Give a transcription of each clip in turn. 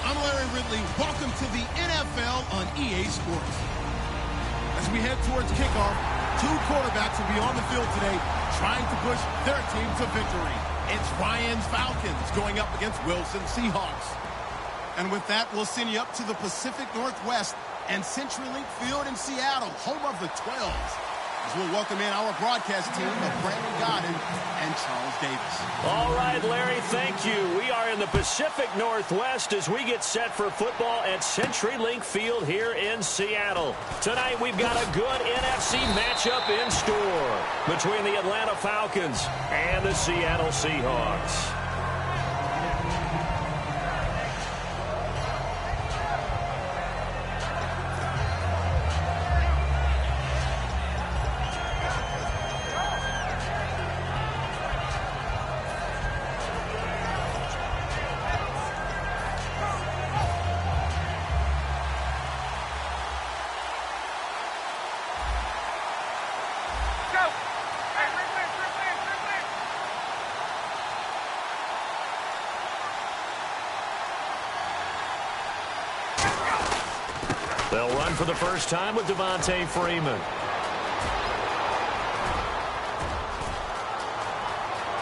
I'm Larry Ridley. Welcome to the NFL on EA Sports. As we head towards kickoff, two quarterbacks will be on the field today trying to push their team to victory. It's Ryan's Falcons going up against Wilson's Seahawks. And with that, we'll send you up to the Pacific Northwest and CenturyLink Field in Seattle, home of the 12s. As we'll welcome in our broadcast team of Brandon Godden and Charles Davis. All right, Larry, thank you. We are in the Pacific Northwest as we get set for football at CenturyLink Field here in Seattle. Tonight, we've got a good NFC matchup in store between the Atlanta Falcons and the Seattle Seahawks. They'll run for the first time with Devontae Freeman.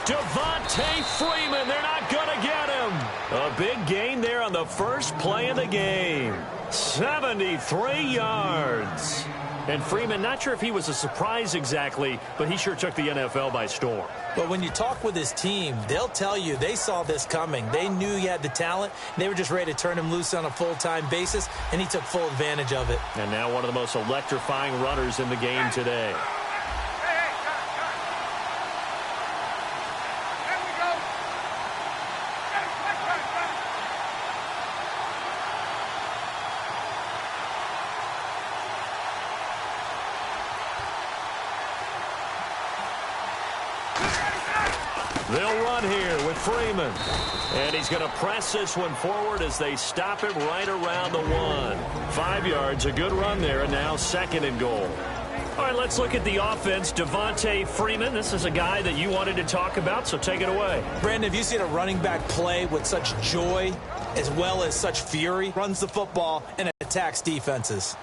Devontae Freeman, they're not going to get him. A big gain there on the first play of the game. 73 yards. And Freeman, not sure if he was a surprise exactly, but he sure took the NFL by storm. But when you talk with his team, they'll tell you they saw this coming. They knew he had the talent. They were just ready to turn him loose on a full-time basis, and he took full advantage of it. And now one of the most electrifying runners in the game today. They'll run here with Freeman. And he's going to press this one forward as they stop him right around the 1. 5 yards, a good run there, and now 2nd and goal. All right, let's look at the offense. Devontae Freeman, this is a guy that you wanted to talk about, so take it away. Brandon, have you seen a running back play with such joy as well as such fury? Runs the football and attacks defenses.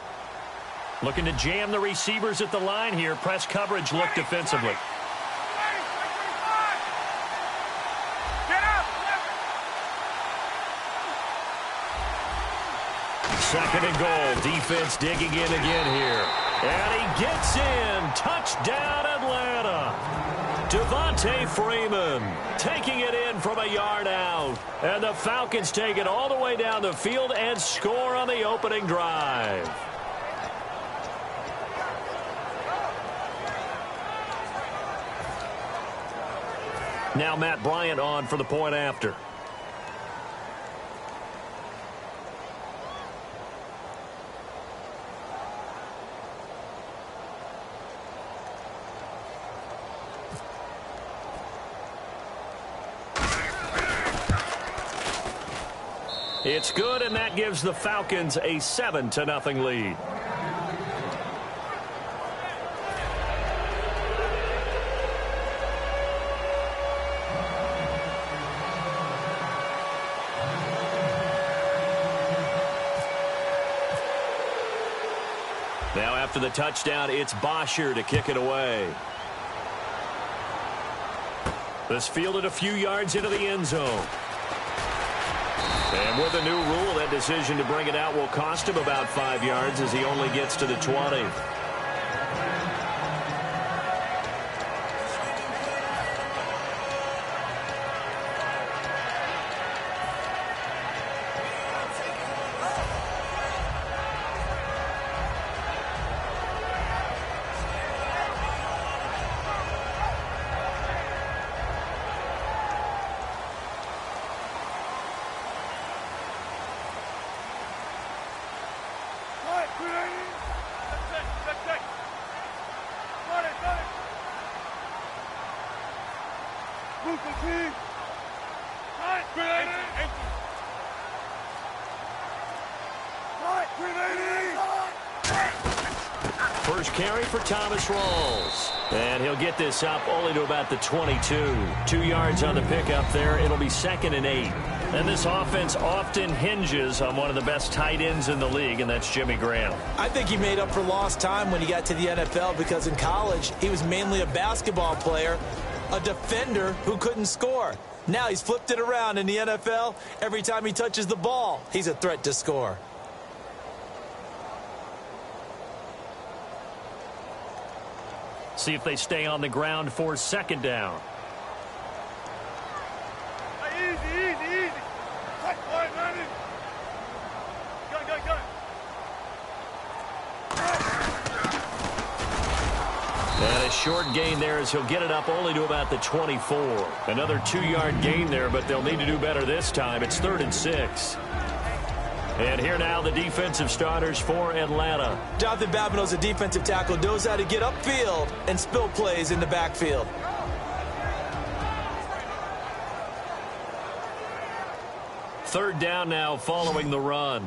Looking to jam the receivers at the line here. Press coverage look defensively. Second and goal. Defense digging in again here. And he gets in. Touchdown, Atlanta. Devontae Freeman taking it in from a yard out. And the Falcons take it all the way down the field and score on the opening drive. Now Matt Bryant on for the point after. It's good, and that gives the Falcons a 7-0 lead. Now after the touchdown, it's Bosher to kick it away. This fielded a few yards into the end zone. And with a new rule, that decision to bring it out will cost him about 5 yards as he only gets to the 20. First carry for Thomas Rawls. And he'll get this up only to about the 22. 2 yards on the pickup there. It'll be 2nd and 8. And this offense often hinges on one of the best tight ends in the league, and that's Jimmy Graham. I think he made up for lost time when he got to the NFL because in college, he was mainly a basketball player, a defender who couldn't score. Now he's flipped it around in the NFL. Every time he touches the ball, he's a threat to score. See if they stay on the ground for second down. Easy. Touch point, Manny. Go. And a short gain there as he'll get it up only to about the 24. Another 2-yard gain there, but they'll need to do better this time. It's 3rd and 6. And here now the defensive starters for Atlanta. Jonathan Babineaux's a defensive tackle, knows how to get upfield and spill plays in the backfield. Third down now following the run.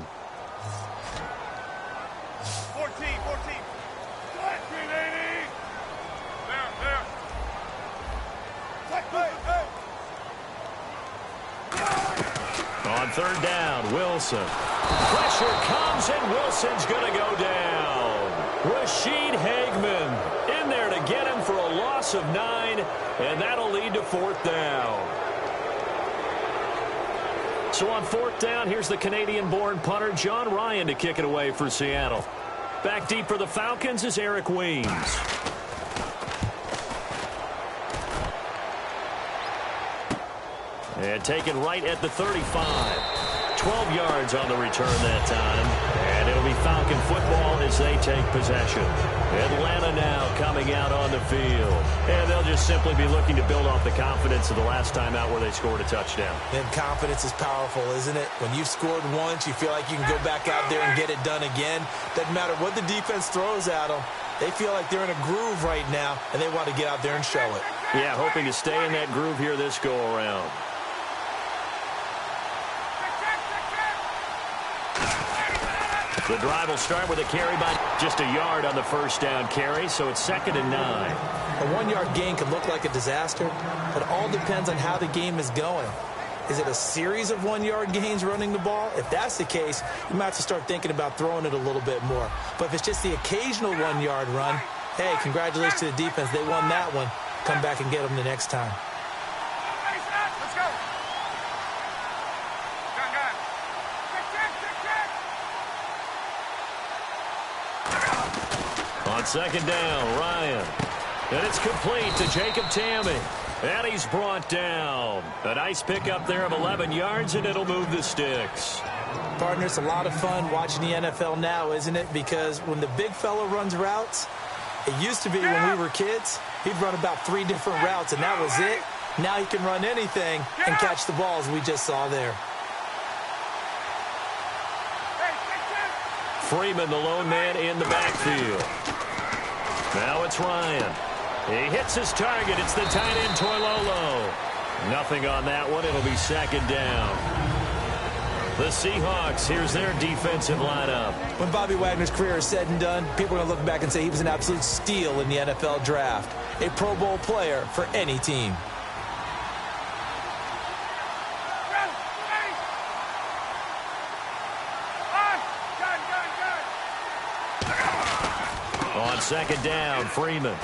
14. Touch, 380. There. Touch, hey. On third down, Wilson. Pressure comes, and Wilson's going to go down. Rashid Hageman in there to get him for a loss of 9, and that'll lead to 4th down. So on 4th down, here's the Canadian-born punter John Ryan to kick it away for Seattle. Back deep for the Falcons is Eric Weems. And taken right at the 35. 12 yards on the return that time. And it'll be Falcon football as they take possession. Atlanta now coming out on the field. And they'll just simply be looking to build off the confidence of the last time out where they scored a touchdown. And confidence is powerful, isn't it? When you've scored once, you feel like you can go back out there and get it done again. Doesn't matter what the defense throws at them. They feel like they're in a groove right now, and they want to get out there and show it. Yeah, hoping to stay in that groove here this go-around. The drive will start with a carry by just a yard on the first down carry, so it's 2nd and 9. A 1-yard gain can look like a disaster, but it all depends on how the game is going. Is it a series of 1-yard gains running the ball? If that's the case, you might have to start thinking about throwing it a little bit more. But if it's just the occasional 1-yard run, hey, congratulations to the defense. They won that one. Come back and get them the next time. Let's go. On 2nd down, Ryan. And it's complete to Jacob Tamme. And he's brought down. A nice pickup there of 11 yards, and it'll move the sticks. Partner, it's a lot of fun watching the NFL now, isn't it? Because when the big fella runs routes, it used to be when we were kids, he'd run about 3 different routes, and that was it. Now he can run anything and catch the balls we just saw there. Freeman, the lone man in the backfield. Now it's Ryan. He hits his target. It's the tight end, Toilolo. Nothing on that one. It'll be 2nd down. The Seahawks, here's their defensive lineup. When Bobby Wagner's career is said and done, people are going to look back and say he was an absolute steal in the NFL draft. A Pro Bowl player for any team. On 2nd down, Freeman.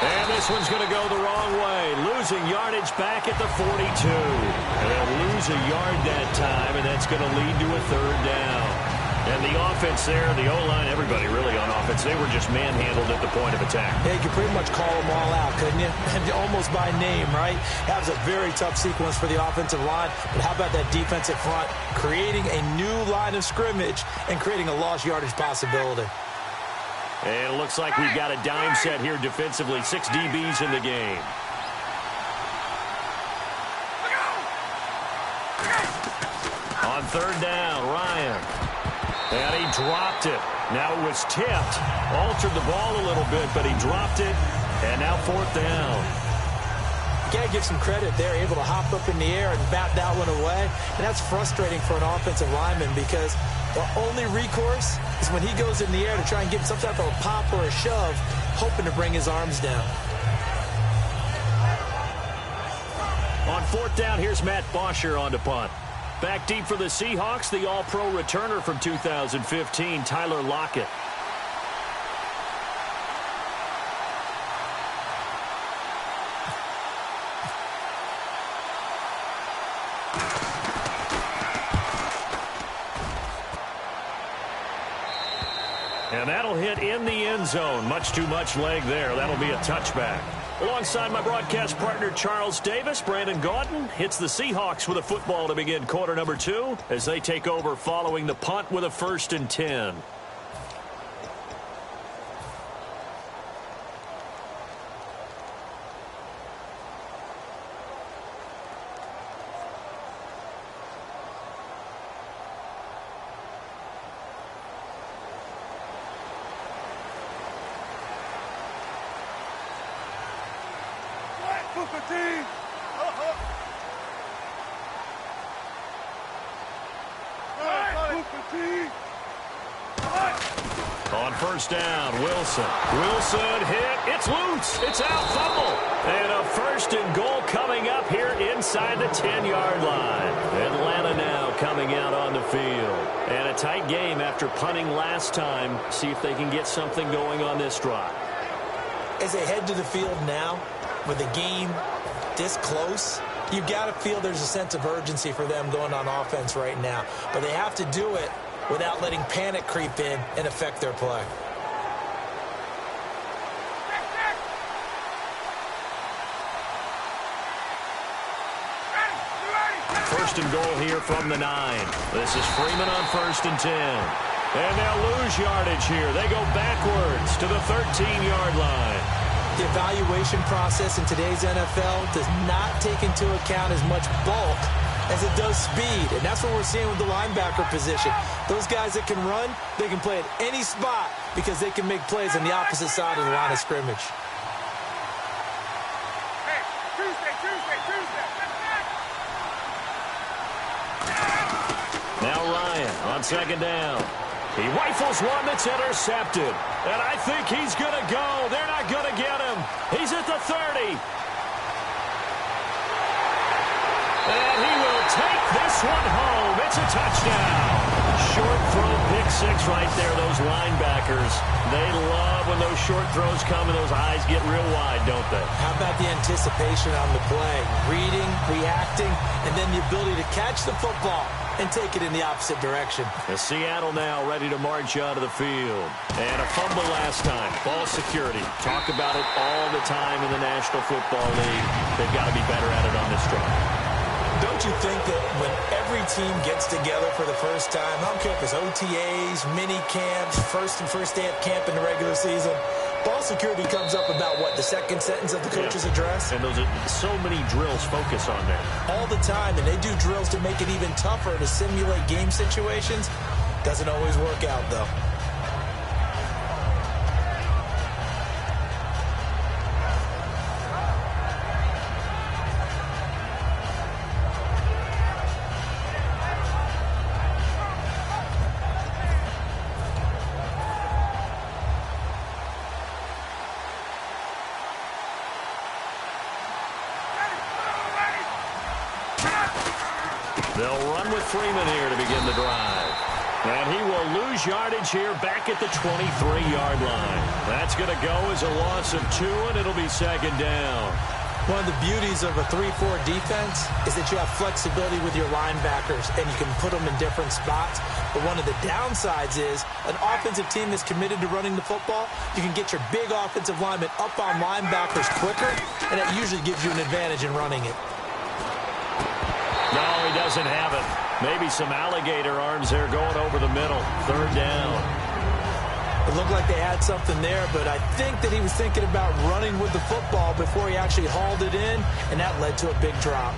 And this one's going to go the wrong way. Losing yardage back at the 42. And they'll lose a yard that time, and that's going to lead to a 3rd down. And the offense there, the O-line, everybody really on offense, they were just manhandled at the point of attack. Yeah, you could pretty much call them all out, couldn't you? Almost by name, right? That was a very tough sequence for the offensive line. But how about that defensive front creating a new line of scrimmage and creating a lost yardage possibility? And it looks like we've got a dime set here defensively. 6 DBs in the game. On 3rd down, Ryan. And he dropped it. Now it was tipped. Altered the ball a little bit, but he dropped it. And now 4th down. You got to give some credit. They're able to hop up in the air and bat that one away. And that's frustrating for an offensive lineman because the only recourse is when he goes in the air to try and get some type of a pop or a shove, hoping to bring his arms down. On 4th down, here's Matt Bosher on to punt. Back deep for the Seahawks, the All-Pro returner from 2015, Tyler Lockett. And that'll hit in the end zone. Much too much leg there. That'll be a touchback. Alongside my broadcast partner, Charles Davis, Brandon Gaudin hits the Seahawks with a football to begin quarter number 2 as they take over following the punt with a 1st and 10. On first down, Wilson. Wilson hit. It's loose. It's out. Fumble. And a 1st and goal coming up here inside the 10-yard line. Atlanta now coming out on the field. And a tight game after punting last time. See if they can get something going on this drive. As they head to the field now, with the game this close, you've got to feel there's a sense of urgency for them going on offense right now. But they have to do it without letting panic creep in and affect their play. First and goal here from the 9. This is Freeman on 1st and 10. And they'll lose yardage here. They go backwards to the 13-yard line. The evaluation process in today's NFL does not take into account as much bulk as it does speed, and that's what we're seeing with the linebacker position. Those guys that can run, they can play at any spot because they can make plays on the opposite side of the line of scrimmage. Hey, Tuesday. Now Ryan on 2nd down. He rifles one that's intercepted. And I think he's going to go. They're not going to get him. He's at the 30. And he will take this one home. It's a touchdown. Short throw, pick 6 right there. Those linebackers, they love when those short throws come and those eyes get real wide, don't they? How about the anticipation on the play? Reading, reacting, and then the ability to catch the football and take it in the opposite direction. The Seattle now ready to march out of the field. And a fumble last time. Ball security. Talk about it all the time in the National Football League. They've got to be better at it on this drive. Don't you think that when every team gets together for the first time, I don't care if it's OTAs, mini camps, first day of camp in the regular season, ball security comes up about, what, the second sentence of the coach's address? And those are so many drills focus on that. All the time, and they do drills to make it even tougher to simulate game situations. Doesn't always work out, though. They'll run with Freeman here to begin the drive. And he will lose yardage here back at the 23-yard line. That's going to go as a loss of 2, and it'll be 2nd down. One of the beauties of a 3-4 defense is that you have flexibility with your linebackers, and you can put them in different spots. But one of the downsides is an offensive team that's committed to running the football, you can get your big offensive linemen up on linebackers quicker, and that usually gives you an advantage in running it. No, he doesn't have it. Maybe some alligator arms there going over the middle. 3rd down. It looked like they had something there, but I think that he was thinking about running with the football before he actually hauled it in, and that led to a big drop.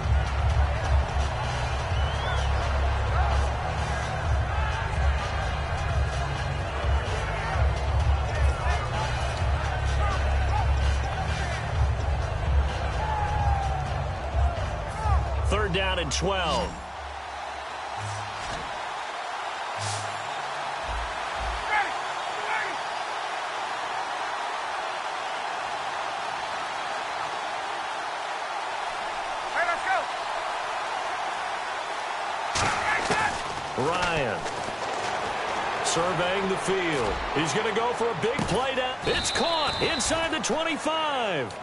Third down and 12. Ryan surveying the field. He's going to go for a big play down. It's caught inside the 25.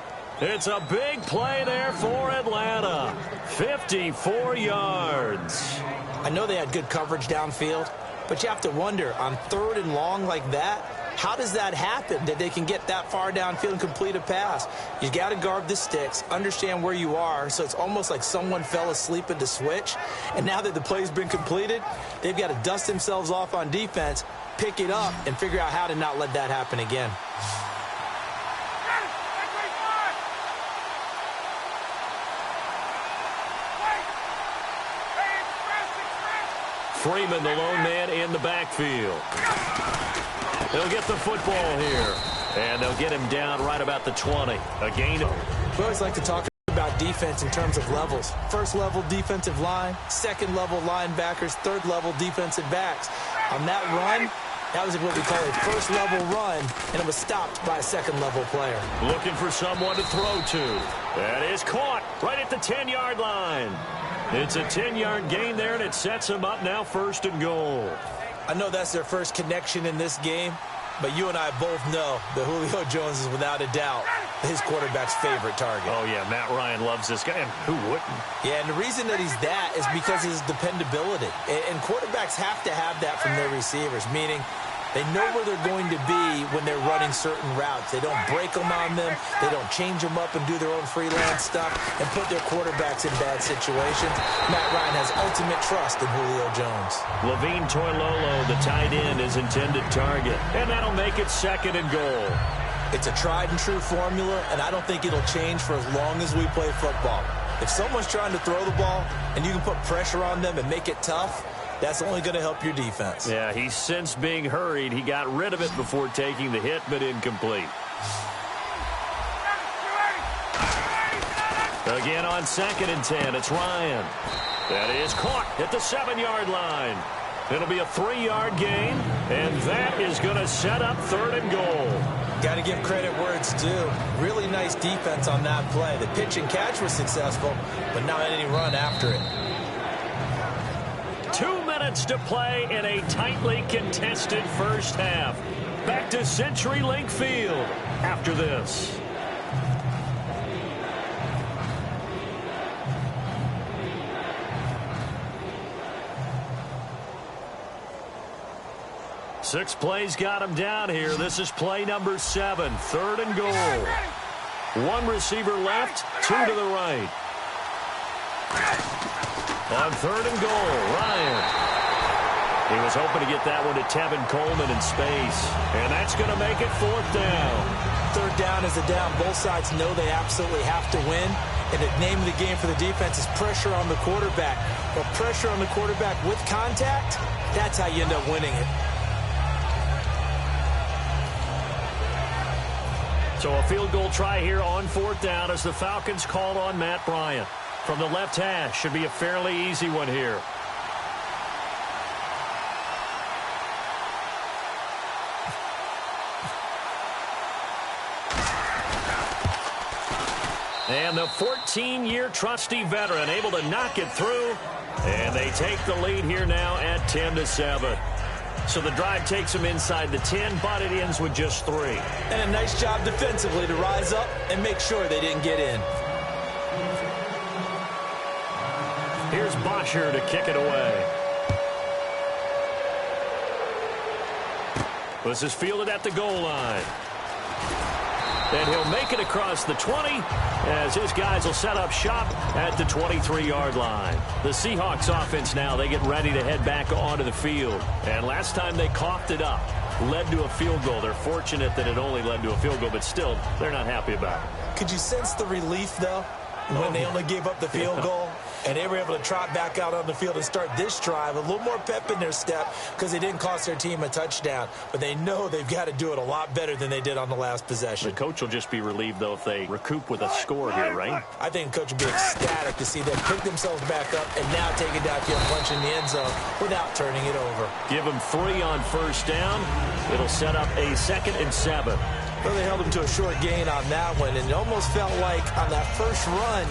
It's a big play there for Atlanta. 54 yards. I know they had good coverage downfield, but you have to wonder, on 3rd and long like that, how does that happen, that they can get that far downfield and complete a pass? You got to guard the sticks, understand where you are, so it's almost like someone fell asleep at the switch, and now that the play's been completed, they've got to dust themselves off on defense, pick it up, and figure out how to not let that happen again. Freeman, the lone man in the backfield. They'll get the football here, and they'll get him down right about the 20. A gain. We always like to talk about defense in terms of levels. 1st level defensive line, 2nd level linebackers, 3rd level defensive backs. On that run, that was what we call a 1st level run, and it was stopped by a 2nd level player. Looking for someone to throw to. That is caught right at the 10-yard line. It's a 10-yard gain there, and it sets them up now 1st and goal. I know that's their first connection in this game, but you and I both know that Julio Jones is without a doubt his quarterback's favorite target. Oh, yeah, Matt Ryan loves this guy, and who wouldn't? Yeah, and the reason that he's that is because of his dependability. And quarterbacks have to have that from their receivers, meaning they know where they're going to be when they're running certain routes. They don't break them on them. They don't change them up and do their own freelance stuff and put their quarterbacks in bad situations. Matt Ryan has ultimate trust in Julio Jones. Levine Toilolo, the tight end, is intended target, and that'll make it 2nd and goal. It's a tried-and-true formula, and I don't think it'll change for as long as we play football. If someone's trying to throw the ball and you can put pressure on them and make it tough, that's only going to help your defense. Yeah, he's since being hurried. He got rid of it before taking the hit, but incomplete. Again on 2nd and 10, it's Ryan. That is caught at the 7-yard line. It'll be a 3-yard gain, and that is going to set up 3rd and goal. Got to give credit where it's due. Really nice defense on that play. The pitch and catch was successful, but not any run after it. 2 minutes to play in a tightly contested first half. Back to CenturyLink Field after this. Six plays got him down here. This is play number 7, 3rd and goal. One receiver left, 2 to the right. On 3rd and goal, Ryan. He was hoping to get that one to Tevin Coleman in space. And that's going to make it 4th down. 3rd down is a down. Both sides know they absolutely have to win. And the name of the game for the defense is pressure on the quarterback. But pressure on the quarterback with contact, that's how you end up winning it. So a field goal try here on 4th down as the Falcons called on Matt Bryant. From the left hash, should be a fairly easy one here. And the 14-year trusty veteran able to knock it through. And they take the lead here now at 10-7. So the drive takes them inside the 10, but it ends with just 3. And a nice job defensively to rise up and make sure they didn't get in. Here's Bosher to kick it away. This is fielded at the goal line. And he'll make it across the 20 as his guys will set up shop at the 23-yard line. The Seahawks offense now, they get ready to head back onto the field. And last time they coughed it up, led to a field goal. They're fortunate that it only led to a field goal, but still, they're not happy about it. Could you sense the relief, though, when they only gave up the field goal? And they were able to trot back out on the field and start this drive. A little more pep in their step because they didn't cost their team a touchdown. But they know they've got to do it a lot better than they did on the last possession. The coach will just be relieved, though, if they recoup with a score here, right? I think the coach will be ecstatic to see them pick themselves back up and now take it downfield and punch in the end zone without turning it over. Give them 3 on 1st down. It'll set up a 2nd and 7. Well, they held them to a short gain on that one, and it almost felt like on that first run,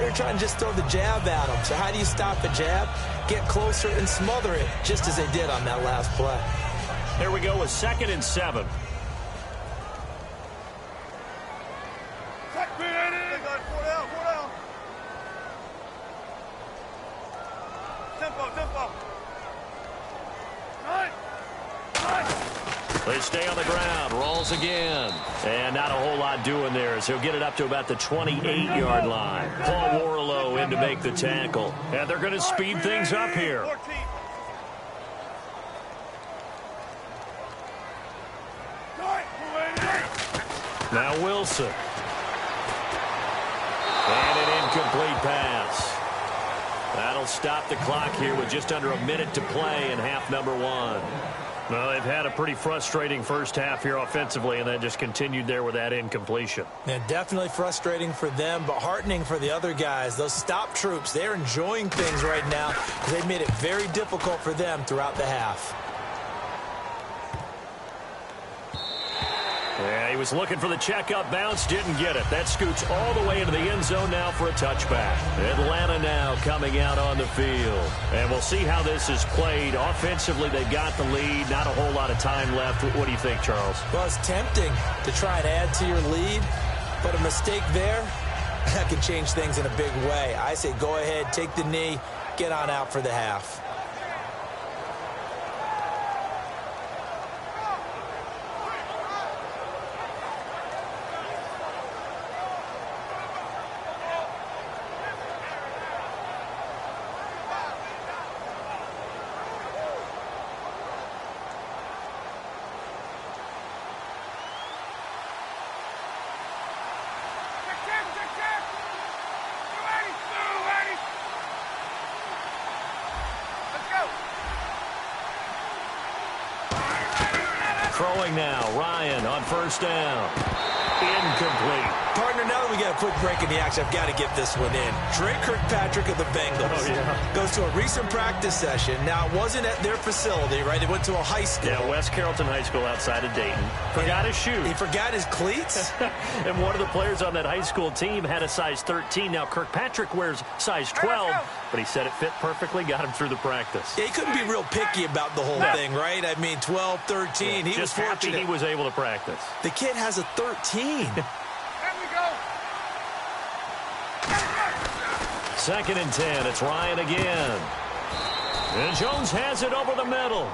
They were trying to just throw the jab at him. So how do you stop a jab? Get closer and smother it, just as they did on that last play. Here we go with 2nd and 7. Four down. Tempo. Nine. They stay on the ground. Rolls again. And not a whole lot doing there as he'll get it up to about the 28-yard line. Paul Warlow in to make the tackle. And they're going to speed things up here. 14. Now Wilson. And an incomplete pass. That'll stop the clock here with just under a minute to play in half number 1. Well, they've had a pretty frustrating first half here offensively, and that just continued there with that incompletion. Yeah, definitely frustrating for them, but heartening for the other guys. Those stop troops, they're enjoying things right now because they've made it very difficult for them throughout the half. Yeah, he was looking for the checkup bounce, didn't get it. That scoots all the way into the end zone now for a touchback. Atlanta now coming out on the field. And we'll see how this is played. Offensively, they've got the lead. Not a whole lot of time left. What do you think, Charles? Well, it's tempting to try and add to your lead, but a mistake there, that could change things in a big way. I say go ahead, take the knee, get on out for the half. Throwing now, Ryan on first down. Incomplete. Partner, now that we got a quick break in the action, I've got to get this one in. Drake Kirkpatrick of the Bengals goes to a recent practice session. Now, it wasn't at their facility, right? They went to a high school. Yeah, West Carrollton High School outside of Dayton. Forgot his shoes. He forgot his cleats? And one of the players on that high school team had a size 13. Now, Kirkpatrick wears size 12, but he said it fit perfectly, got him through the practice. Yeah, he couldn't be real picky about the whole thing, right? I mean, 12, 13. Yeah, he was fortunate. He was able to practice. The kid has a 13. Second and 10. It's Ryan again. And Jones has it over the middle.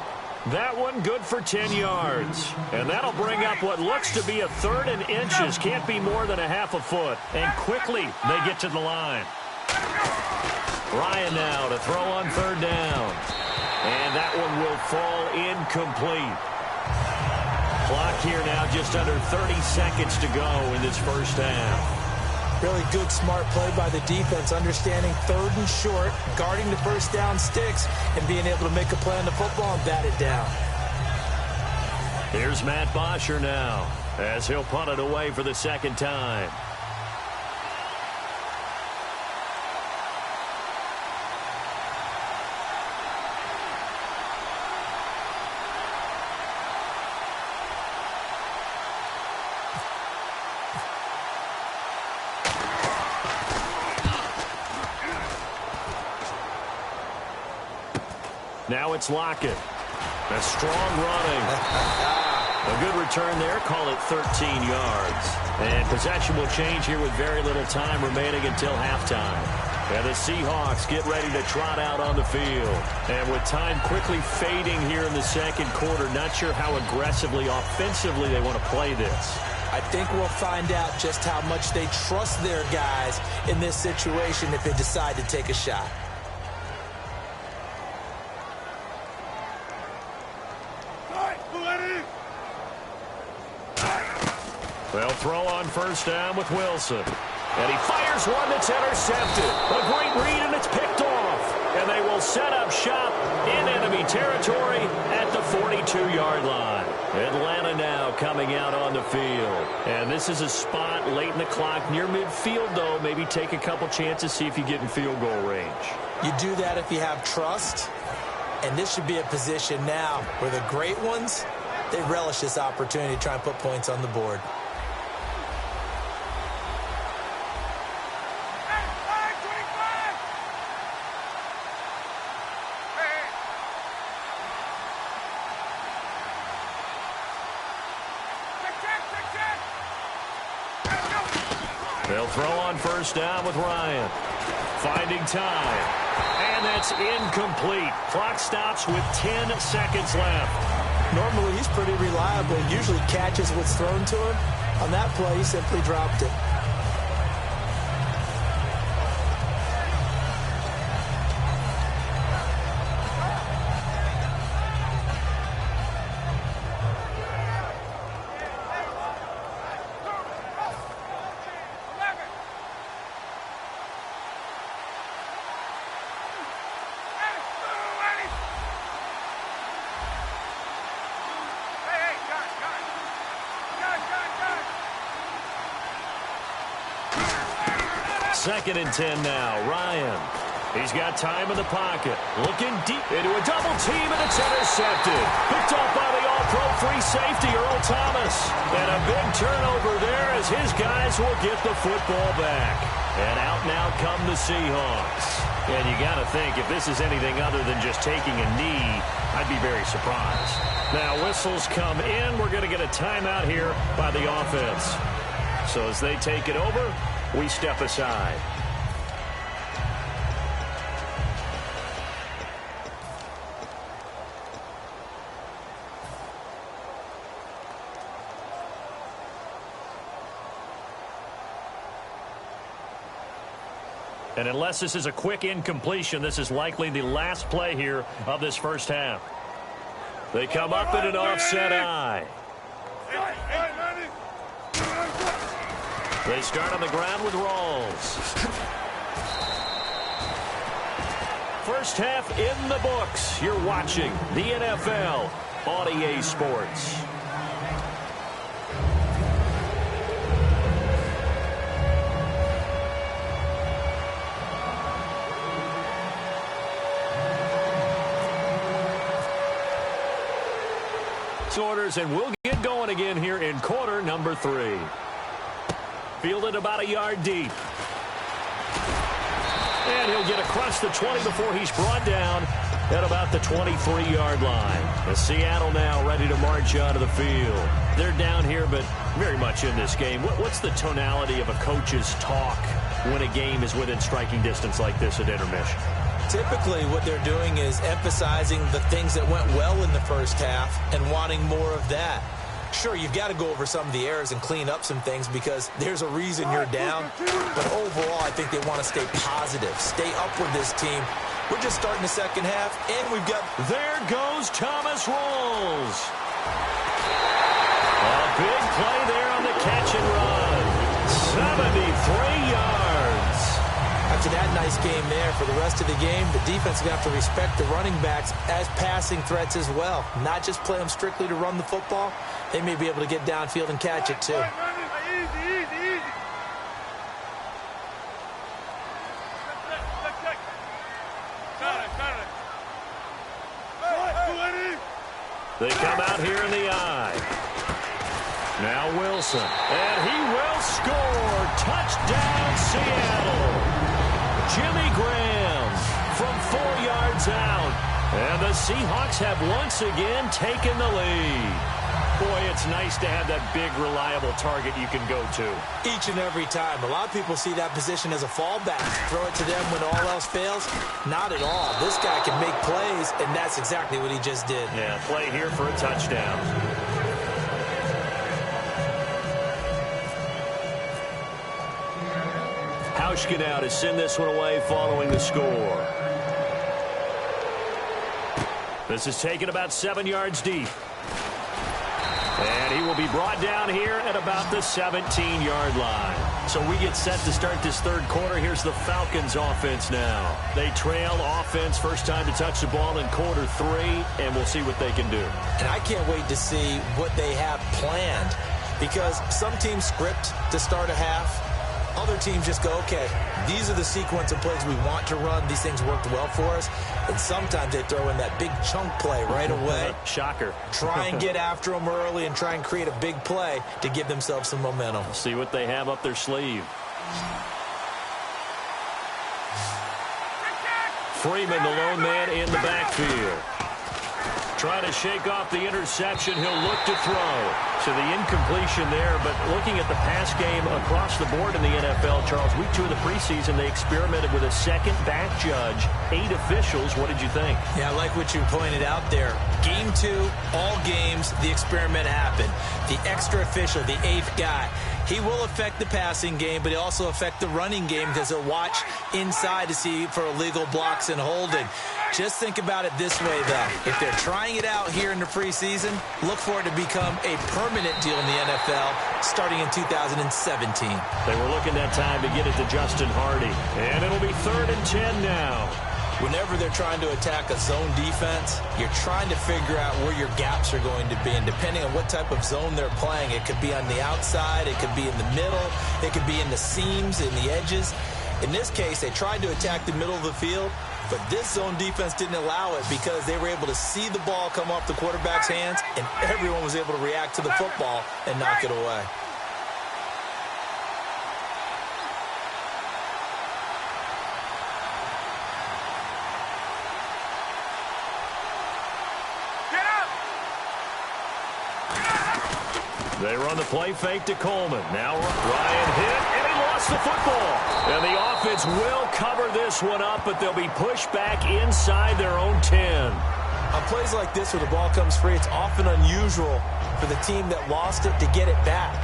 That one good for 10 yards. And that'll bring up what looks to be a 3rd and inches. Can't be more than a half a foot. And quickly they get to the line. Ryan now to throw on 3rd down. And that one will fall incomplete. Clock here now just under 30 seconds to go in this first half. Really good, smart play by the defense, understanding 3rd and short, guarding the first down sticks, and being able to make a play on the football and bat it down. Here's Matt Bosher now, as he'll punt it away for the second time. Now it's Lockett. A strong running. A good return there. Call it 13 yards. And possession will change here with very little time remaining until halftime. And the Seahawks get ready to trot out on the field. And with time quickly fading here in the second quarter, not sure how aggressively, offensively they want to play this. I think we'll find out just how much they trust their guys in this situation if they decide to take a shot. They'll throw on first down with Wilson. And he fires one that's intercepted. A great read, and it's picked off. And they will set up shop in enemy territory at the 42-yard line. Atlanta now coming out on the field. And this is a spot late in the clock near midfield, though. Maybe take a couple chances, see if you get in field goal range. You do that if you have trust. And this should be a position now where the great ones, they relish this opportunity to try and put points on the board. They'll throw on first down with Ryan. Finding time. And that's incomplete. Clock stops with 10 seconds left. Normally, he's pretty reliable. He usually catches what's thrown to him. On that play, he simply dropped it. Second and 10 now. Ryan. He's got time in the pocket. Looking deep into a double team, and it's intercepted. Picked off by the all-pro free safety, Earl Thomas. And a big turnover there as his guys will get the football back. And out now come the Seahawks. And you got to think, if this is anything other than just taking a knee, I'd be very surprised. Now whistles come in. We're going to get a timeout here by the offense. So as they take it over, we step aside. And unless this is a quick incompletion, this is likely the last play here of this first half. They come up in an offset eye. They start on the ground with Rawls. First half in the books. You're watching the NFL on EA Sports. Orders, and we'll get going again here in quarter number 3. Fielded about a yard deep. And he'll get across the 20 before he's brought down at about the 23-yard line. As Seattle now ready to march onto the field. They're down here, but very much in this game. What's the tonality of a coach's talk when a game is within striking distance like this at intermission? Typically, what they're doing is emphasizing the things that went well in the first half and wanting more of that. Sure, you've got to go over some of the errors and clean up some things because there's a reason you're down. But overall, I think they want to stay positive, stay up with this team. We're just starting the second half, and we've got... There goes Thomas Rawls. A big play there on the catch and run. 73 yards. After that nice game there, for the rest of the game, the defense is going to have to respect the running backs as passing threats as well. Not just play them strictly to run the football. They may be able to get downfield and catch it, too. Easy. They come out here in the eye. Now Wilson. And he will score. Touchdown, Seattle. Jimmy Graham from 4 yards out. And the Seahawks have once again taken the lead. Boy, it's nice to have that big, reliable target you can go to. Each and every time. A lot of people see that position as a fallback. Throw it to them when all else fails. Not at all. This guy can make plays, and that's exactly what he just did. Yeah, play here for a touchdown. Hauschka now to send this one away following the score. This is taken about 7 yards deep. And he will be brought down here at about the 17-yard line. So we get set to start this third quarter. Here's the Falcons offense now. They trail offense, first time to touch the ball in quarter 3, and we'll see what they can do. And I can't wait to see what they have planned, because some teams script to start a half. Other teams just go, okay, these are the sequence of plays we want to run. These things worked well for us. And sometimes they throw in that big chunk play right away. Shocker. Try and get after them early and try and create a big play to give themselves some momentum. See what they have up their sleeve. Freeman, the lone man in the backfield. Trying to shake off the interception. He'll look to throw. So the incompletion there, but looking at the pass game across the board in the NFL, Charles, week 2 of the preseason, they experimented with a second back judge, 8 officials. What did you think? Yeah, I like what you pointed out there. Game 2, all games, the experiment happened. The extra official, the 8th guy. He will affect the passing game, but he'll also affect the running game because he'll watch inside to see for illegal blocks and holding. Just think about it this way, though. If they're trying it out here in the preseason, look for it to become a permanent deal in the NFL starting in 2017. They were looking that time to get it to Justin Hardy. And it'll be 3rd and 10 now. Whenever they're trying to attack a zone defense, you're trying to figure out where your gaps are going to be. And depending on what type of zone they're playing, it could be on the outside, it could be in the middle, it could be in the seams, in the edges. In this case, they tried to attack the middle of the field, but this zone defense didn't allow it because they were able to see the ball come off the quarterback's hands, and everyone was able to react to the football and knock it away. They run the play fake to Coleman. Now Ryan hit, and he lost the football. And the offense will cover this one up, but they'll be pushed back inside their own 10. On plays like this where the ball comes free, it's often unusual for the team that lost it to get it back.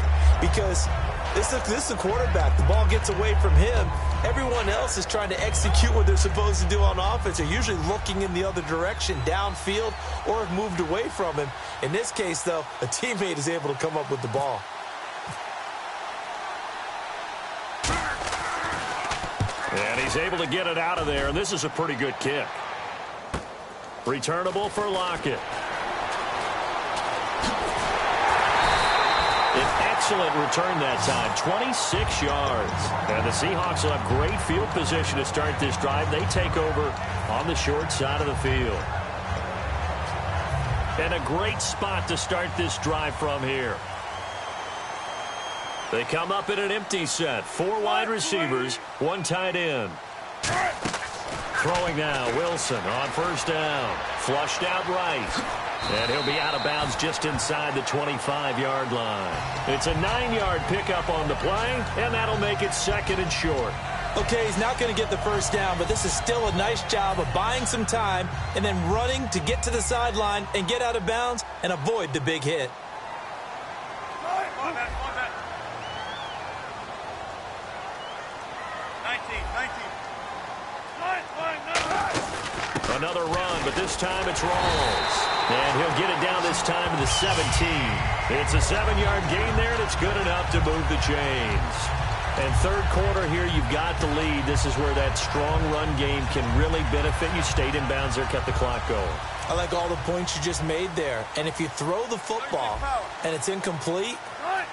Because this is a quarterback. The ball gets away from him. Everyone else is trying to execute what they're supposed to do on offense. They're usually looking in the other direction, downfield, or have moved away from him. In this case, though, a teammate is able to come up with the ball. And he's able to get it out of there, and this is a pretty good kick. Returnable for Lockett. An excellent return that time, 26 yards. And the Seahawks will have great field position to start this drive. They take over on the short side of the field. And a great spot to start this drive from here. They come up in an empty set. 4 wide receivers, 1 tight end. Throwing now, Wilson on first down. Flushed out right. And he'll be out of bounds just inside the 25-yard line. It's a 9-yard pickup on the play, and that'll make it 2nd and short. Okay, he's not going to get the first down, but this is still a nice job of buying some time and then running to get to the sideline and get out of bounds and avoid the big hit. Another run, but this time it's Rawls. And he'll get it down this time to the 17. It's a 7-yard gain there, and it's good enough to move the chains. And third quarter here, you've got the lead. This is where that strong run game can really benefit you. Stayed in bounds there, kept the clock going. I like all the points you just made there. And if you throw the football and it's incomplete,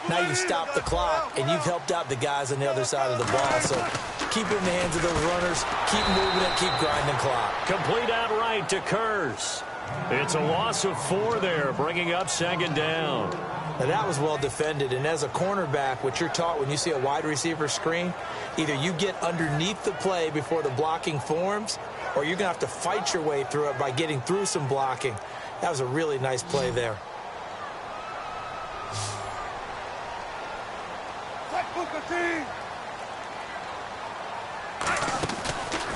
now you stop the clock, and you've helped out the guys on the other side of the ball. So keep it in the hands of those runners. Keep moving it. Keep grinding clock. Complete outright to Kurz. It's a loss of 4 there, bringing up 2nd down. Now that was well defended, and as a cornerback, what you're taught when you see a wide receiver screen, either you get underneath the play before the blocking forms, or you're going to have to fight your way through it by getting through some blocking. That was a really nice play there.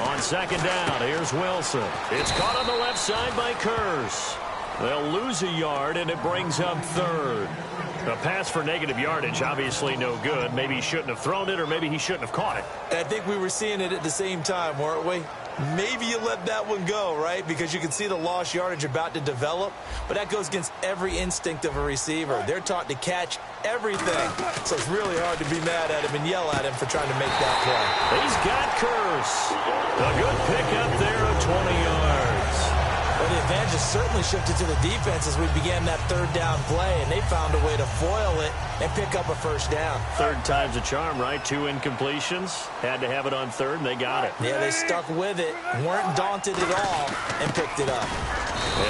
On 2nd down, here's Wilson. It's caught on the left side by Kurz. They'll lose a yard, and it brings up 3rd. A pass for negative yardage, obviously no good. Maybe he shouldn't have thrown it, or maybe he shouldn't have caught it. I think we were seeing it at the same time, weren't we? Maybe you let that one go, right? Because you can see the lost yardage about to develop. But that goes against every instinct of a receiver. They're taught to catch everything. So it's really hard to be mad at him and yell at him for trying to make that play. He's got Kurz. A good pickup there of 20 yards. Well, the advantage has certainly shifted to the defense as we began that 3rd down play, and they found a way to foil it and pick up a first down. 3rd time's a charm, right? 2 incompletions. Had to have it on 3rd, and they got it. Yeah, they stuck with it, weren't daunted at all, and picked it up.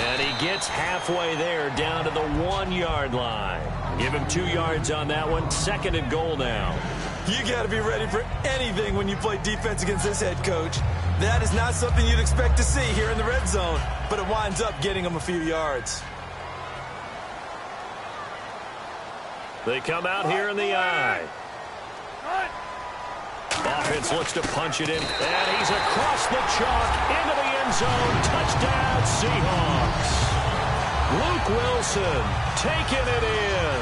And he gets halfway there, down to the 1-yard line. Give him 2 yards on that one. 2nd and goal now. You got to be ready for anything when you play defense against this head coach. That is not something you'd expect to see here in the red zone, but it winds up getting them a few yards. They come out here in the eye. Offense looks to punch it in, and he's across the chalk into the end zone. Touchdown, Seahawks. Luke Wilson taking it in,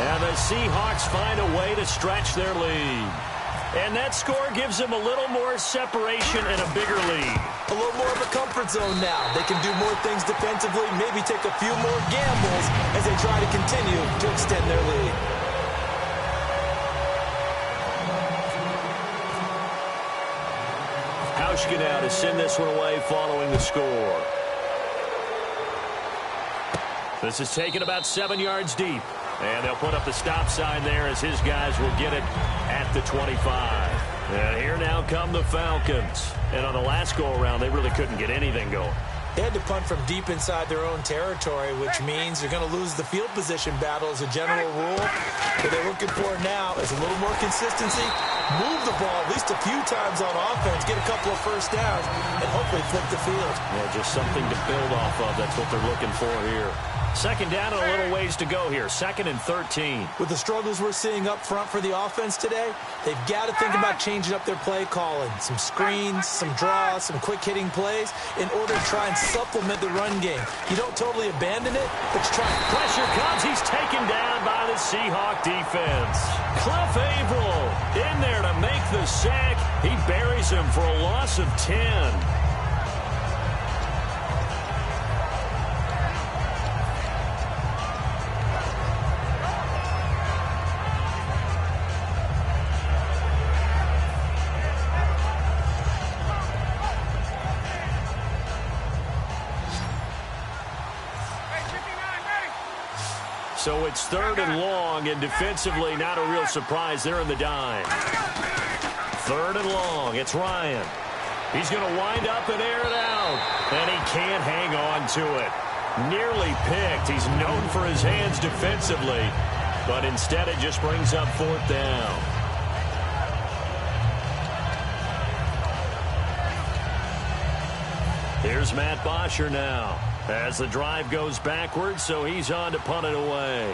and the Seahawks find a way to stretch their lead. And that score gives them a little more separation and a bigger lead. A little more of a comfort zone now. They can do more things defensively, maybe take a few more gambles as they try to continue to extend their lead. Hauschka now to send this one away following the score. This is taken about 7 yards deep. And they'll put up the stop sign there as his guys will get it at the 25. And here now come the Falcons. And on the last go-around, they really couldn't get anything going. They had to punt from deep inside their own territory, which means they're going to lose the field position battle as a general rule. What they're looking for now is a little more consistency, move the ball at least a few times on offense, get a couple of first downs, and hopefully flip the field. Yeah, just something to build off of. That's what they're looking for here. Second down and a little ways to go here. 2nd and 13. With the struggles we're seeing up front for the offense today, they've got to think about changing up their play calling. Some screens, some draws, some quick-hitting plays in order to try and supplement the run game. You don't totally abandon it, but you try. Pressure comes. He's taken down by the Seahawk defense. Cliff Averill in there to make the sack. He buries him for a loss of 10. So it's 3rd and long, and defensively, not a real surprise. They're in the dime. 3rd and long. It's Ryan. He's going to wind up and air it out. And he can't hang on to it. Nearly picked. He's known for his hands defensively. But instead, it just brings up 4th down. Here's Matt Bosher now. As the drive goes backwards, so he's on to punt it away.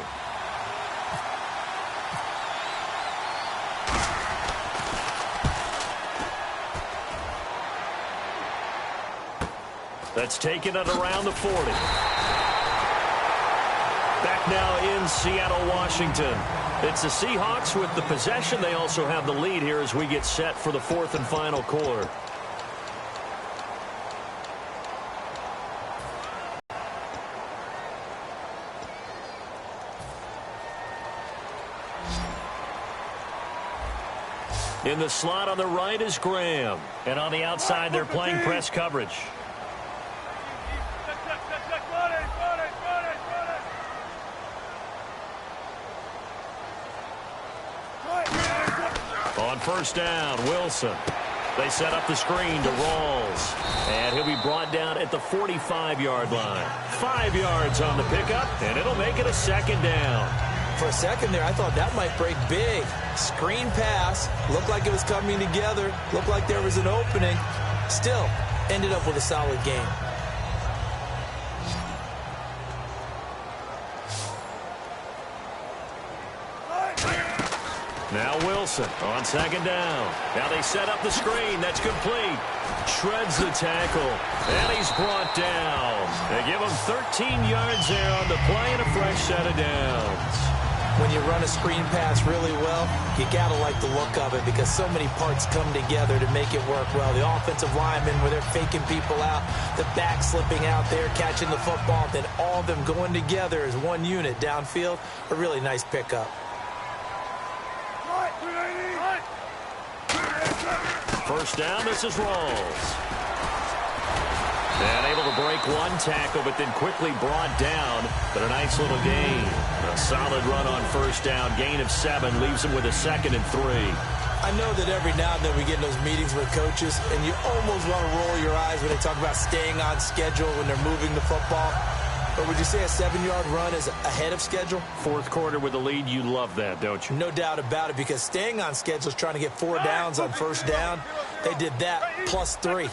That's taken at around the 40. Back now in Seattle, Washington. It's the Seahawks with the possession. They also have the lead here as we get set for the 4th and final quarter. In the slot on the right is Graham. And on the outside, they're playing press coverage. On 1st down, Wilson. They set up the screen to Rawls. And he'll be brought down at the 45-yard line. 5 yards on the pickup, and it'll make it a 2nd down. For a second there, I thought that might break big. Screen pass. Looked like it was coming together. Looked like there was an opening. Still, ended up with a solid game. Now Wilson on 2nd down. Now they set up the screen. That's complete. Shreds the tackle. And he's brought down. They give him 13 yards there on the play and a fresh set of downs. When you run a screen pass really well, you got to like the look of it because so many parts come together to make it work well. The offensive linemen, where they're faking people out, the back slipping out there, catching the football, then all of them going together as one unit downfield. A really nice pickup. 1st down, this is Rawls. And able to break one tackle, but then quickly brought down. But a nice little gain. A solid run on 1st down. Gain of 7 leaves him with a 2nd and 3. I know that every now and then we get in those meetings with coaches, and you almost want to roll your eyes when they talk about staying on schedule when they're moving the football. But would you say a 7-yard run is ahead of schedule? Fourth quarter with the lead, you love that, don't you? No doubt about it, because staying on schedule is trying to get 4 downs on first down. They did that, plus 3.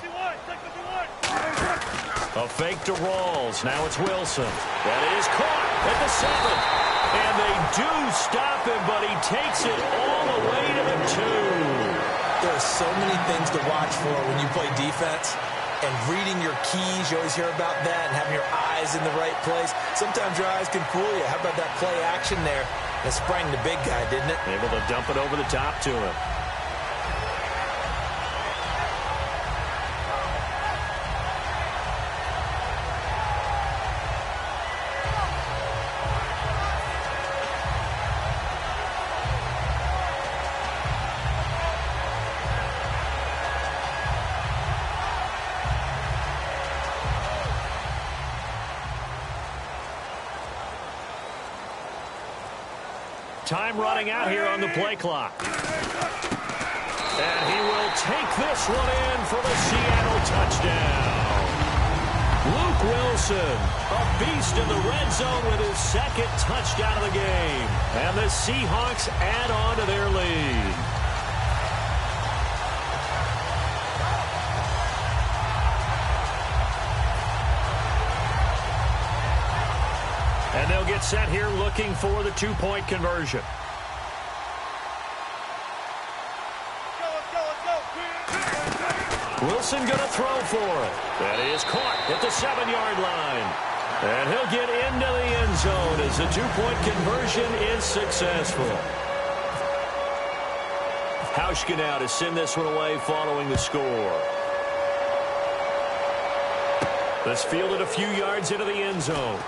A fake to Rawls. Now it's Wilson. That is caught at the 7. And they do stop him, but he takes it all the way to the 2. There are so many things to watch for when you play defense. And reading your keys, you always hear about that, and having your eyes in the right place. Sometimes your eyes can fool you. How about that play action there? It sprang the big guy, didn't it? Able to dump it over the top to him. Time running out here on the play clock. And he will take this one in for the Seattle touchdown. Luke Wilson, a beast in the red zone with his second touchdown of the game. And the Seahawks add on to their lead. And they'll get set here looking for the 2-point conversion. Wilson going to throw for it. That is caught at the 7-yard line. And he'll get into the end zone as the 2-point conversion is successful. Hauschka now to send this one away following the score. This fielded a few yards into the end zone.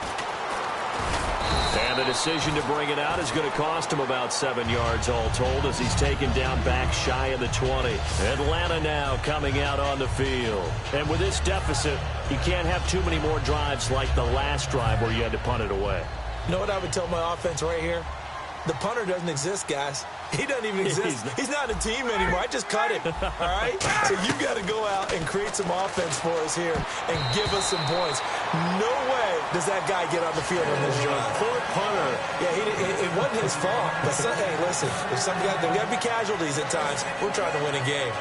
And the decision to bring it out is going to cost him about 7 yards all told as he's taken down back shy of the 20. Atlanta now coming out on the field. And with this deficit, you can't have too many more drives like the last drive where you had to punt it away. You know what I would tell my offense right here? The punter doesn't exist, guys. He doesn't even exist. He's not a team anymore. I just cut him, all right? So you've got to go out and create some offense for us here and give us some points. No way does that guy get on the field on this drive. Poor punter. Yeah, it wasn't his fault. But hey, listen, there's there got to be casualties at times. We're trying to win a game.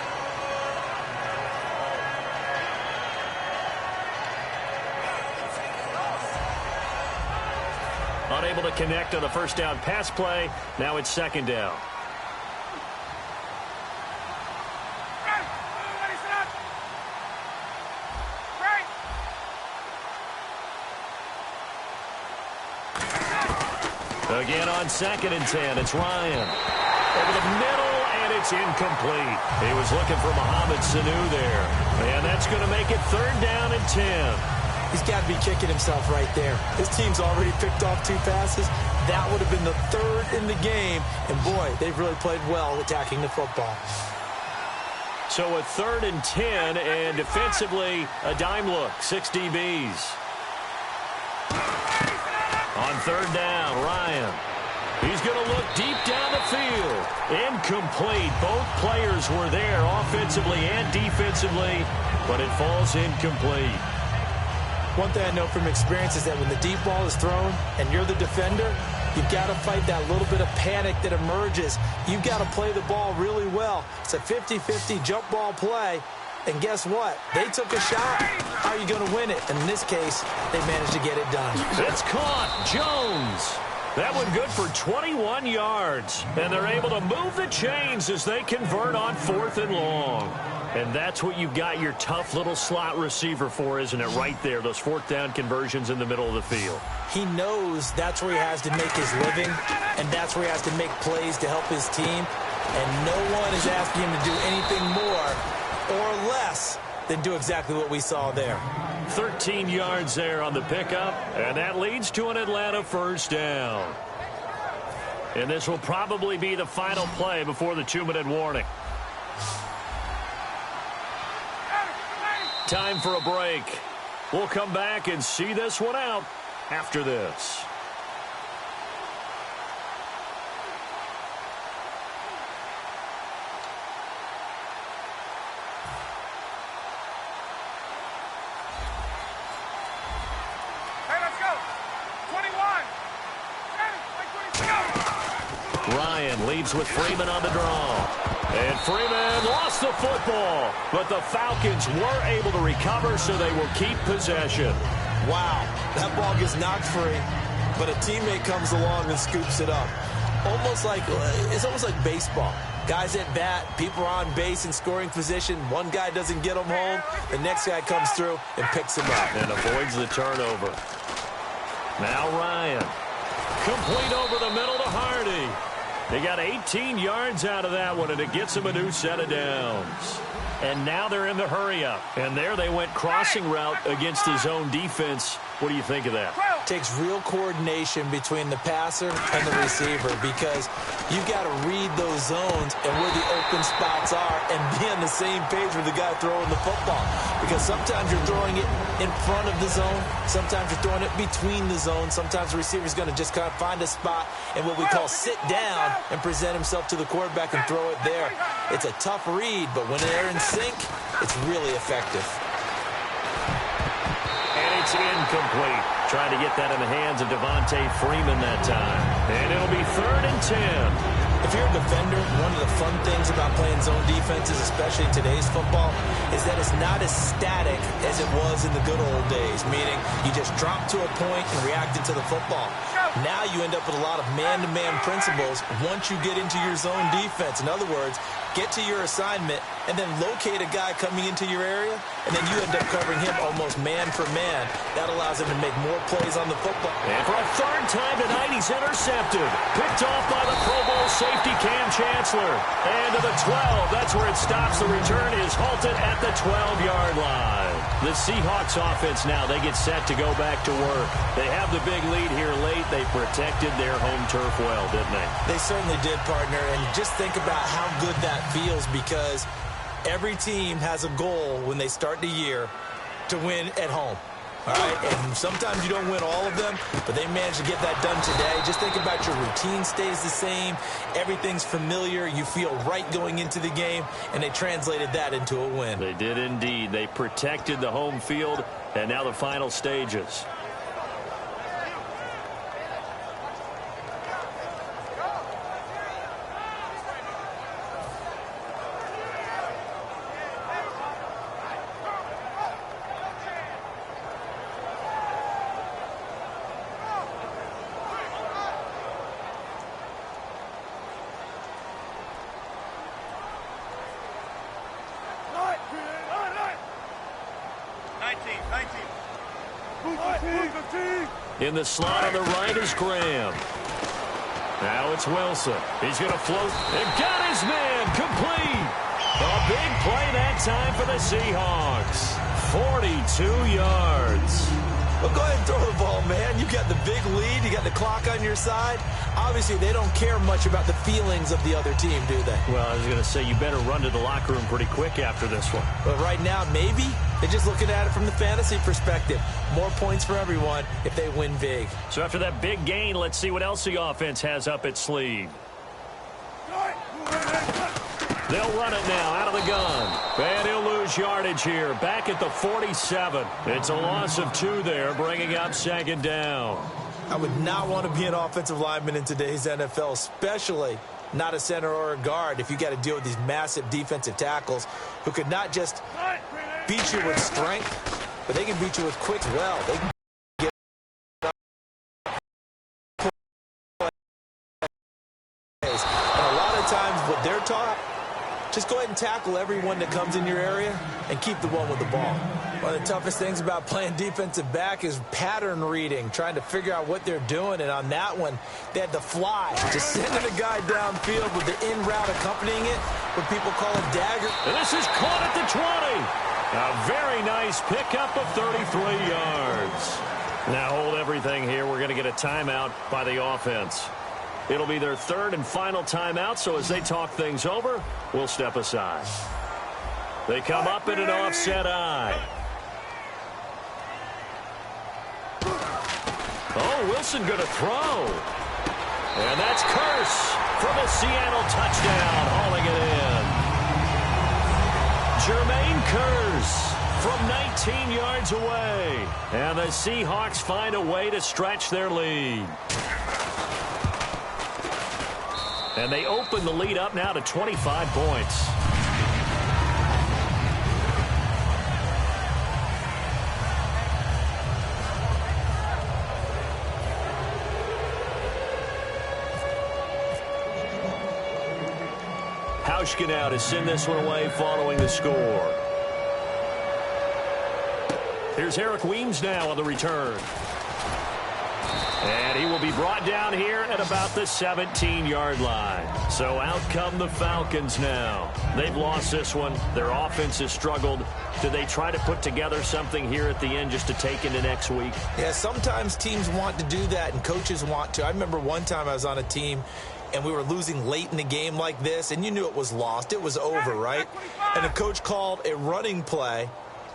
Unable to connect on the first down pass play. Now it's second down. Again on 2nd and 10, it's Ryan. Over the middle, and it's incomplete. He was looking for Mohamed Sanu there. And that's going to make it 3rd down and 10. He's got to be kicking himself right there. His team's already picked off 2 passes. That would have been the 3rd in the game. And, boy, they've really played well attacking the football. So a 3rd and 10, and defensively, a dime look, 6 DBs. On 3rd down, Ryan. He's going to look deep down the field. Incomplete. Both players were there offensively and defensively, but it falls incomplete. One thing I know from experience is that when the deep ball is thrown and you're the defender, you've got to fight that little bit of panic that emerges. You've got to play the ball really well. It's a 50-50 jump ball play. And guess what? They took a shot. How are you going to win it? And in this case, they managed to get it done. It's caught. Jones. That one good for 21 yards. And they're able to move the chains as they convert on 4th and long. And that's what you've got your tough little slot receiver for, isn't it? Right there, those 4th down conversions in the middle of the field. He knows that's where he has to make his living, and that's where he has to make plays to help his team. And no one is asking him to do anything more or less than do exactly what we saw there. 13 yards there on the pickup, and that leads to an Atlanta 1st down. And this will probably be the final play before the 2-minute warning. Time for a break. We'll come back and see this one out after this. Hey, let's go. Leaves with Freeman on the draw. And Freeman lost the football. But the Falcons were able to recover, so they will keep possession. Wow, that ball gets knocked free, but a teammate comes along and scoops it up. It's almost like baseball. Guys at bat, people are on base in scoring position. One guy doesn't get them home. The next guy comes through and picks him up. And avoids the turnover. Now Ryan. Complete over the middle to Hardy. They got 18 yards out of that one, and it gets them a new set of downs. And now they're in the hurry-up. And there they went crossing route against the zone defense. What do you think of that? Takes real coordination between the passer and the receiver, because you've got to read those zones and where the open spots are and be on the same page with the guy throwing the football. Because sometimes you're throwing it in front of the zone. Sometimes you're throwing it between the zones. Sometimes the receiver's going to just kind of find a spot and what we call sit down and present himself to the quarterback and throw it there. It's a tough read, but when they're in sync, it's really effective. And it's incomplete. Trying to get that in the hands of Devontae Freeman that time. And it'll be 3rd and 10. If you're a defender, one of the fun things about playing zone defenses, especially in today's football, is that it's not as static as it was in the good old days, meaning you just drop to a point and react into the football. Now you end up with a lot of man-to-man principles once you get into your zone defense. In other words, get to your assignment and then locate a guy coming into your area, and then you end up covering him almost man for man. That allows him to make more plays on the football. And for a 3rd time tonight, he's intercepted. Picked off by the Pro Bowl safety Cam Chancellor. And to the 12, that's where it stops. The return is halted at the 12-yard line. The Seahawks offense now, they get set to go back to work. They have the big lead here late. They protected their home turf well, didn't they? They certainly did, partner. And just think about how good that feels, because every team has a goal when they start the year to win at home. All right, and sometimes you don't win all of them, but they managed to get that done today. Just think about your routine stays the same. Everything's familiar. You feel right going into the game, and they translated that into a win. They did indeed. They protected the home field, and now the final stages. In the slot on the right is Graham. Now it's Wilson. He's going to float and got his man complete. A big play that time for the Seahawks. 42 yards. Well, go ahead and throw the ball, man. You got the big lead. You got the clock on your side. Obviously, they don't care much about the feelings of the other team, do they? Well, I was going to say, you better run to the locker room pretty quick after this one. But right now, maybe they're just looking at it from the fantasy perspective. More points for everyone if they win big. So after that big gain, let's see what else the offense has up its sleeve. They'll run it now out of the gun. And he'll lose yardage here. Back at the 47. It's a loss of 2 there, bringing up 2nd down. I would not want to be an offensive lineman in today's NFL, especially not a center or a guard, if you got to deal with these massive defensive tackles who could not just beat you with strength, but they can beat you with quick as well. They can get and a lot of times what they're taught, just go ahead and tackle everyone that comes in your area and keep the one with the ball. One of the toughest things about playing defensive back is pattern reading, trying to figure out what they're doing. And on that one, they had to fly, just sending a guy downfield with the in route accompanying it, what people call a dagger. And this is caught at the 20. A very nice pickup of 33 yards. Now hold everything here. We're going to get a timeout by the offense. It'll be their 3rd and final timeout, so as they talk things over, we'll step aside. They come up in an offset eye. Oh, Wilson going to throw. And that's Curse from a Seattle touchdown, hauling it in. Jermaine Curse from 19 yards away. And the Seahawks find a way to stretch their lead. And they open the lead up now to 25 points. Hauschka now to send this one away following the score. Here's Eric Weems now on the return. And he will be brought down here at about the 17-yard line. So out come the Falcons now. They've lost this one. Their offense has struggled. Do they try to put together something here at the end just to take into next week? Yeah, sometimes teams want to do that and coaches want to. I remember one time I was on a team and we were losing late in the game like this, and you knew it was lost. It was over, right? And the coach called a running play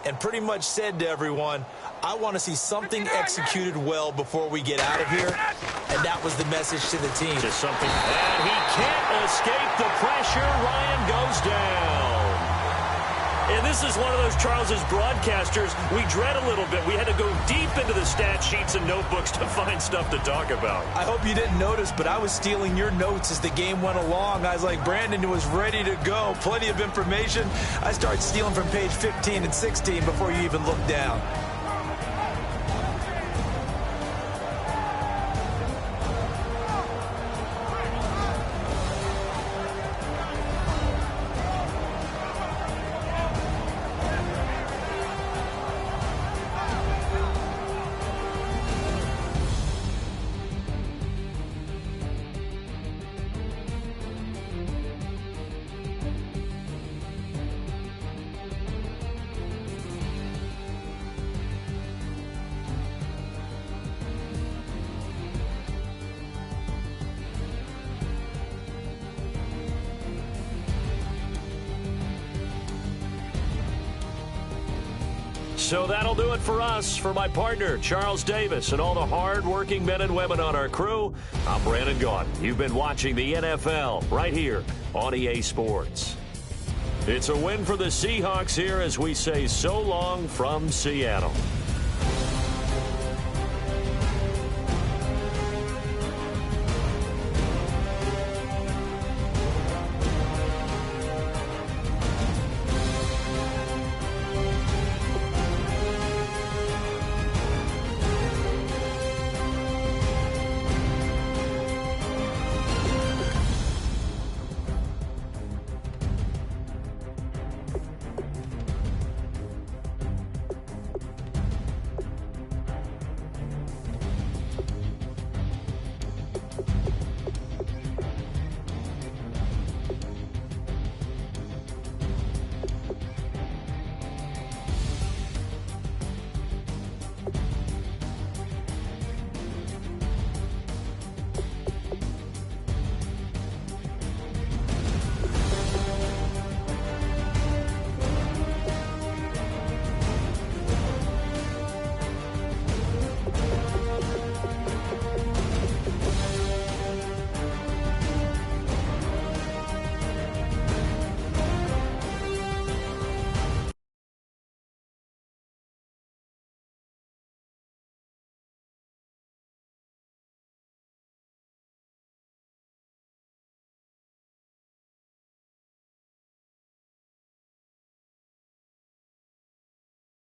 and pretty much said to everyone, I want to see something executed well before we get out of here. And that was the message to the team. Just something. And he can't escape the pressure. Ryan goes down. And this is one of those, Charles, as broadcasters, we dread a little bit. We had to go deep into the stat sheets and notebooks to find stuff to talk about. I hope you didn't notice, but I was stealing your notes as the game went along. I was like, Brandon was ready to go. Plenty of information. I started stealing from page 15 and 16 before you even looked down. So that'll do it for us. For my partner, Charles Davis, and all the hard-working men and women on our crew, I'm Brandon Gaudin. You've been watching the NFL right here on EA Sports. It's a win for the Seahawks here as we say so long from Seattle.